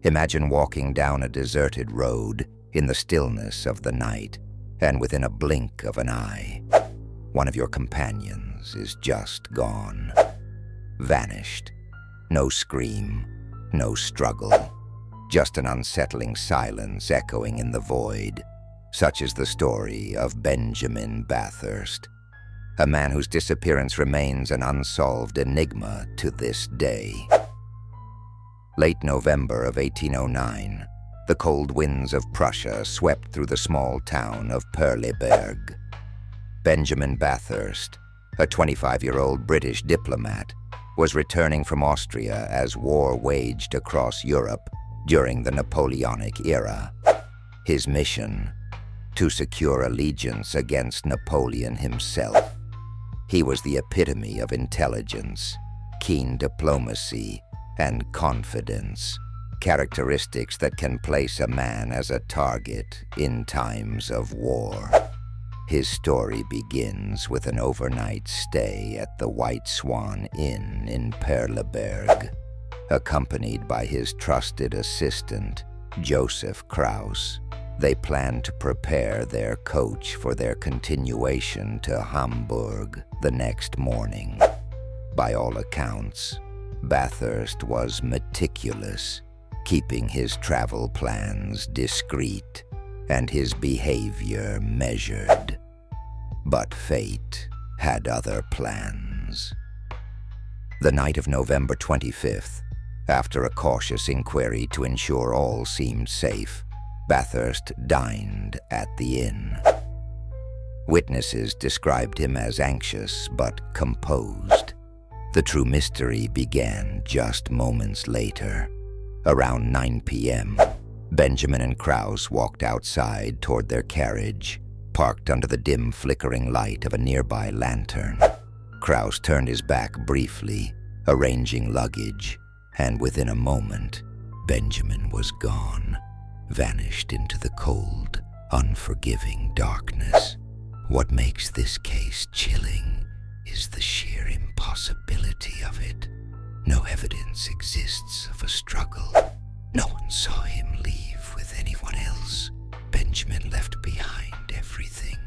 Imagine walking down a deserted road in the stillness of the night, and within a blink of an eye, one of your companions is just gone. Vanished. No scream, no struggle, just an unsettling silence echoing in the void. Such is the story of Benjamin Bathurst, a man whose disappearance remains an unsolved enigma to this day. Late November of 1809, the cold winds of Prussia swept through the small town of Perleberg. Benjamin Bathurst, a 25-year-old British diplomat, was returning from Austria as war waged across Europe during the Napoleonic era. His mission: to secure allegiance against Napoleon himself. He was the epitome of intelligence, keen diplomacy, and confidence, characteristics that can place a man as a target in times of war. His story begins with an overnight stay at the White Swan Inn in Perleberg, accompanied by his trusted assistant, Joseph Kraus. They planned to prepare their coach for their continuation to Hamburg the next morning. By all accounts, Bathurst was meticulous, keeping his travel plans discreet and his behavior measured. But fate had other plans. The night of November 25th, after a cautious inquiry to ensure all seemed safe, Bathurst dined at the inn. Witnesses described him as anxious but composed. The true mystery began just moments later. Around 9 p.m., Benjamin and Kraus walked outside toward their carriage, parked under the dim flickering light of a nearby lantern. Kraus turned his back briefly, arranging luggage, and within a moment, Benjamin was gone, vanished into the cold, unforgiving darkness. What makes this case chilling is the sheer impossibility of it. No evidence exists of a struggle. No one saw him leave with anyone else. Benjamin left behind everything: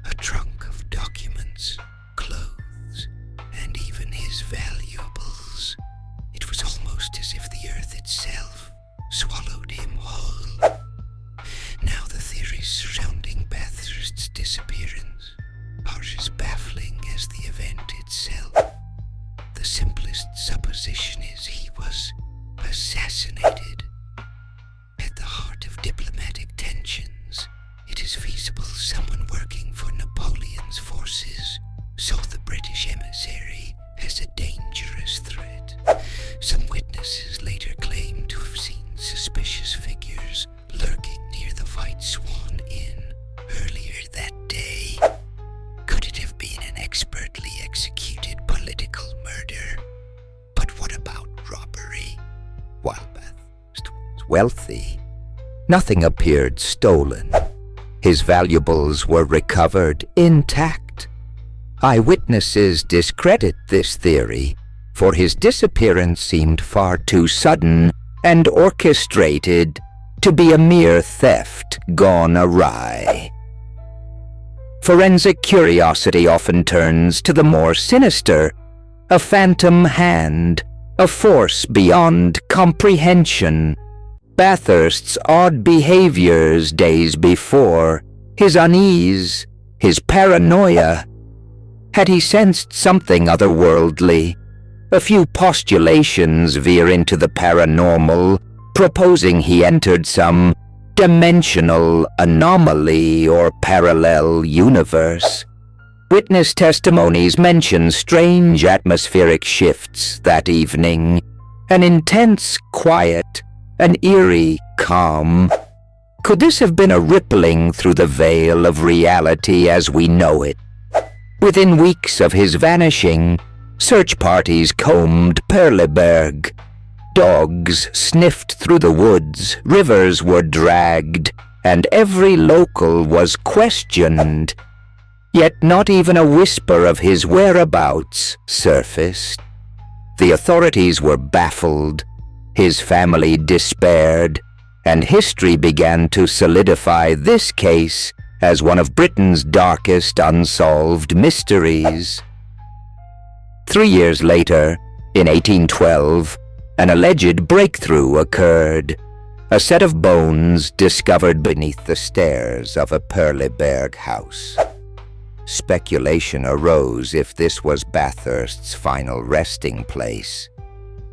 a trunk of documents, clothes, and even his valuables. It was almost as if the earth itself swallowed him whole. Now the theories surrounding Bathurst's disappearance are as baffling as the event itself. The simplest supposition is he was assassinated. At the heart of diplomatic tensions, it is feasible someone working for Napoleon's forces saw the British emissary as a dangerous threat. Some witnesses later claimed to have seen suspicious figures lurking near the White Swan Inn earlier that day. Could it have been an expertly executed political murder? But what about robbery? While Bathurst was wealthy, nothing appeared stolen. His valuables were recovered intact. Eyewitnesses discredit this theory, for his disappearance seemed far too sudden and orchestrated to be a mere theft gone awry. Forensic curiosity often turns to the more sinister: a phantom hand, a force beyond comprehension. Bathurst's odd behaviors days before, his unease, his paranoia. Had he sensed something otherworldly? A few postulations veer into the paranormal, proposing he entered some dimensional anomaly or parallel universe. Witness testimonies mention strange atmospheric shifts that evening, an intense quiet, an eerie calm. Could this have been a rippling through the veil of reality as we know it? Within weeks of his vanishing, search parties combed Perleberg. Dogs sniffed through the woods, rivers were dragged, and every local was questioned. Yet not even a whisper of his whereabouts surfaced. The authorities were baffled. His family despaired, and history began to solidify this case as one of Britain's darkest unsolved mysteries. 3 years later, in 1812, an alleged breakthrough occurred. A set of bones discovered beneath the stairs of a Perleberg house. Speculation arose if this was Bathurst's final resting place,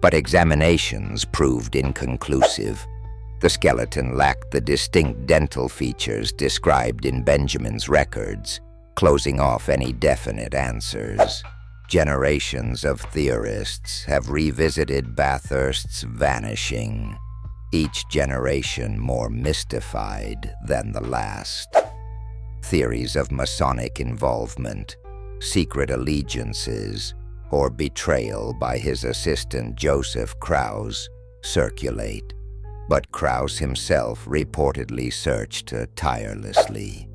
but examinations proved inconclusive. The skeleton lacked the distinct dental features described in Benjamin's records, closing off any definite answers. Generations of theorists have revisited Bathurst's vanishing, each generation more mystified than the last. Theories of Masonic involvement, secret allegiances, or betrayal by his assistant Joseph Krause circulate, but Krause himself reportedly searched tirelessly,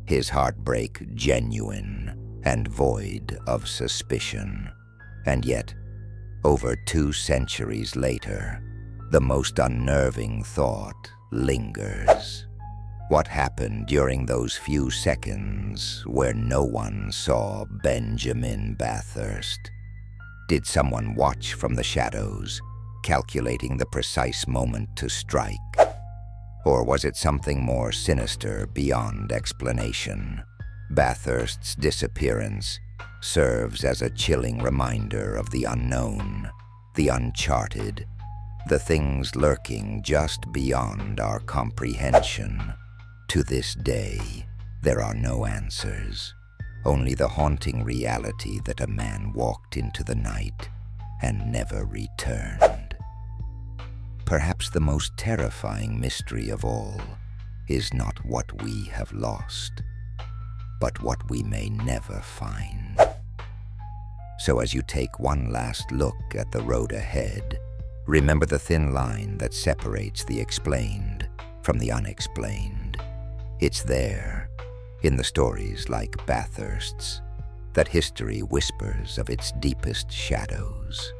his heartbreak genuine and void of suspicion. And yet, over 2 centuries later, the most unnerving thought lingers. What happened during those few seconds where no one saw Benjamin Bathurst? Did someone watch from the shadows, calculating the precise moment to strike? Or was it something more sinister beyond explanation? Bathurst's disappearance serves as a chilling reminder of the unknown, the uncharted, the things lurking just beyond our comprehension. To this day, there are no answers, only the haunting reality that a man walked into the night and never returned. Perhaps the most terrifying mystery of all is not what we have lost, but what we may never find. So as you take one last look at the road ahead, remember the thin line that separates the explained from the unexplained. It's there, in the stories like Bathurst's, that history whispers of its deepest shadows.